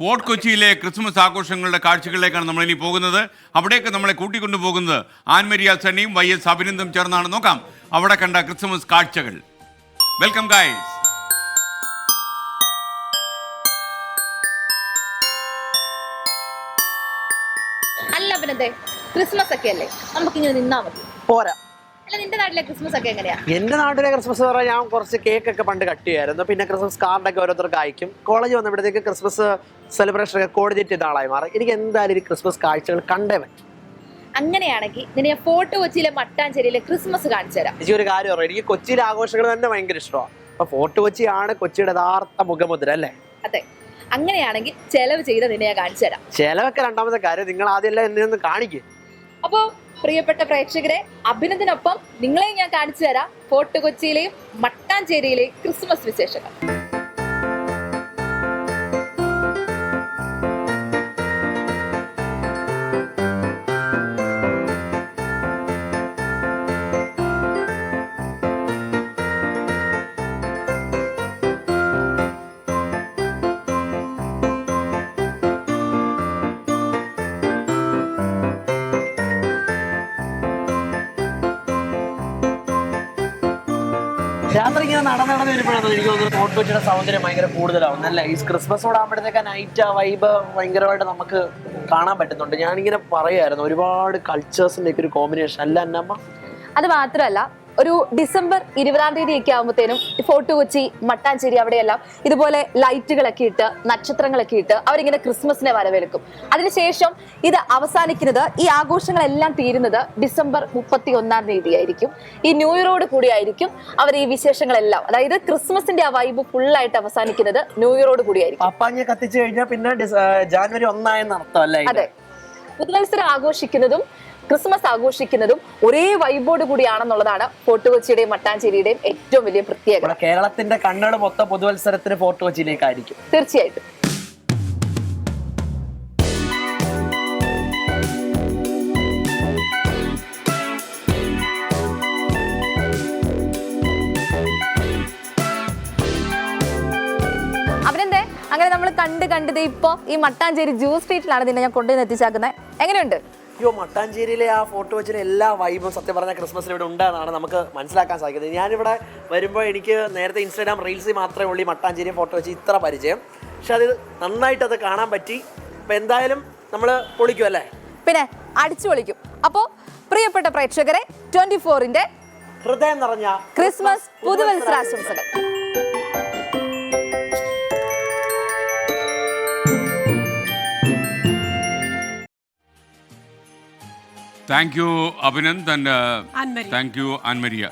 Fort കൊച്ചിയിലെ Christmas ആഘോഷങ്ങളുടെ കാഴ്ചകളിലേക്കാണ് നമ്മൾ ഇനി പോകുന്നത്. അവിടേക്ക് നമ്മളെ കൂട്ടിക്കൊണ്ടു പോകുന്നത് ആൻമരിയ സണ്ണിയും YS അഭിനന്ദും ചേർന്നാണ്. നോക്കാം അവിടെ കണ്ട ക്രിസ്മസ് കാഴ്ചകൾ. Welcome guys. അല്ല അഭിനന്ദേ, ക്രിസ്മസ് ഒക്കെ അല്ലേ, നമുക്കിങ്ങനെ നിന്നാ മതി. പോരാ. അല്ല, നിന്റെ നാട്ടിലെ ക്രിസ്മസ് ഒക്കെ എങ്ങനെയാ? എന്റെ നാട്ടിലെ ക്രിസ്മസ് പറഞ്ഞാൽ ഞാൻ കുറച്ച് കേക്ക് ഒക്കെ പണ്ട് കട്ട് ചെയ്യായിരുന്നു. പിന്നെ ക്രിസ്മസ് കാർഡൊക്കെ ഓരോരുത്തർക്ക് അയക്കും. കോളേജ് വന്നപ്പോഴത്തേക്ക് ക്രിസ്മസ് സെലിബ്രേഷൻ ഒക്കെ കോർഡിനേറ്റ് ചെയ്ത ആളായി മാറി. എനിക്ക് എന്തായാലും ഈ ക്രിസ്മസ് കാഴ്ചകൾ കണ്ടേ പറ്റും. അങ്ങനെയാണെങ്കിൽ നിന്നെ ഫോർട്ട് കൊച്ചിയിലെ മട്ടാഞ്ചേരിയിലെ ക്രിസ്മസ് കാണിച്ചു തരാം. എനിക്ക് ഒരു കാര്യം പറയാം, എനിക്ക് കൊച്ചിയിലെ ആഘോഷങ്ങൾ തന്നെ ഭയങ്കര ഇഷ്ടമാണ്. അപ്പൊ ഫോർട്ട് കൊച്ചിയാണ് കൊച്ചിയുടെ യഥാർത്ഥ മുഖമുദ്ര അല്ലേ? അതെ, അങ്ങനെയാണെങ്കിൽ ചെലവ് ചെയ്ത് നിന്നെ ഞാൻ കാണിച്ചു തരാം. ചെലവൊക്കെ രണ്ടാമത്തെ കാര്യം, നിങ്ങൾ ആദ്യം എല്ലാം എന്നെ ഒന്ന് കാണിക്കും. അപ്പോ പ്രിയപ്പെട്ട പ്രേക്ഷകരെ, അഭിനന്ദനൊപ്പം നിങ്ങളെയും ഞാൻ കാണിച്ചു തരാം ഫോർട്ട് കൊച്ചിയിലെയും മട്ടാഞ്ചേരിയിലെയും ക്രിസ്മസ് വിശേഷങ്ങൾ. രാത്രി ഇങ്ങനെ നടന്ന് വരുമ്പോഴാണ് എനിക്ക് തോന്നുന്നത് ഫോർട്ട് കൊച്ചിയുടെ സൗന്ദര്യം ഭയങ്കര കൂടുതലാവും അല്ലേ? ഈ ക്രിസ്മസോടാകുമ്പോഴത്തേക്ക് നൈറ്റ് ആ വൈബ് ഭയങ്കരമായിട്ട് നമുക്ക് കാണാൻ പറ്റുന്നുണ്ട്. ഞാനിങ്ങനെ പറയായിരുന്നു, ഒരുപാട് കൾച്ചേഴ്സിന്റെ ഒക്കെ ഒരു കോമ്പിനേഷൻ അല്ല അന്നമ്മ? അത് മാത്രമല്ല, ഒരു ഡിസംബർ 20-ാം തീയതി ഒക്കെ ആകുമ്പോഴത്തേനും ഫോർട്ട് കൊച്ചി മട്ടാഞ്ചേരി അവിടെയെല്ലാം ഇതുപോലെ ലൈറ്റുകളൊക്കെ ഇട്ട് നക്ഷത്രങ്ങളൊക്കെ ഇട്ട് അവരിങ്ങനെ ക്രിസ്മസിനെ വരവേൽക്കും. അതിനുശേഷം ഇത് അവസാനിക്കുന്നത്, ഈ ആഘോഷങ്ങളെല്ലാം തീരുന്നത് ഡിസംബർ 31-ാം തീയതി ആയിരിക്കും. ഈ ന്യൂ ഇയറോട് കൂടിയായിരിക്കും അവർ ഈ വിശേഷങ്ങളെല്ലാം, അതായത് ക്രിസ്മസിന്റെ ആ വൈബ് ഫുള്ളായിട്ട് അവസാനിക്കുന്നത് ന്യൂ ഇയറോട് കൂടിയായിരിക്കും. അപ്പാഞ്ഞ കത്തിച്ചു കഴിഞ്ഞാൽ പിന്നെ ജാനുവരി 1 അർത്ഥം അല്ലേ? അതെ, പുതുവത്സരം ആഘോഷിക്കുന്നതും ക്രിസ്മസ് ആഘോഷിക്കുന്നതും ഒരേ വൈബോട് കൂടിയാണെന്നുള്ളതാണ് ഫോർട്ട് കൊച്ചിയുടെയും മട്ടാഞ്ചേരിയുടെയും ഏറ്റവും വലിയ പ്രത്യേകത. കേരളത്തിന്റെ കണ്ണുകൾ മൊത്തം പുതുവത്സരത്തിന് ഫോർട്ട് കൊച്ചിയിലേക്കായിരിക്കും. തീർച്ചയായിട്ടും. അവരെന്തേ അങ്ങനെ നമ്മൾ കണ്ടത് ഇപ്പൊ ഈ മട്ടാഞ്ചേരി ജ്യൂസ് സ്ട്രീറ്റിലാണ് നിന്നെ ഞാൻ കൊണ്ടുവന്ന് എത്തിച്ചാക്കുന്നത്. എങ്ങനെയുണ്ട്? അയ്യോ, മട്ടാഞ്ചേരിയിലെ ആ ഫോർട്ട് കൊച്ചിയിലെ എല്ലാ വൈബും സത്യം പറഞ്ഞാൽ ക്രിസ്മസിന് ഇവിടെ ഉണ്ടാകുന്നതാണ് നമുക്ക് മനസ്സിലാക്കാൻ സാധിക്കുന്നത്. ഞാനിവിടെ വരുമ്പോൾ എനിക്ക് നേരത്തെ ഇൻസ്റ്റാഗ്രാം റീൽസിൽ മാത്രമേ ഉള്ളൂ മട്ടാഞ്ചേരി ഫോർട്ട് കൊച്ചി ഇത്ര പരിചയം. പക്ഷെ അത് നന്നായിട്ടത് കാണാൻ പറ്റി. അപ്പം എന്തായാലും നമ്മൾ പൊളിക്കും അല്ലേ? പിന്നെ അടിച്ചു പൊളിക്കും. അപ്പോൾ പ്രിയപ്പെട്ട പ്രേക്ഷകരെ, 24-ന്റെ ഹൃദയം നിറഞ്ഞ Christmas പുതുവത്സരാശംസകൾ. Thank you, Abhinand, and thank you, Anne Maria.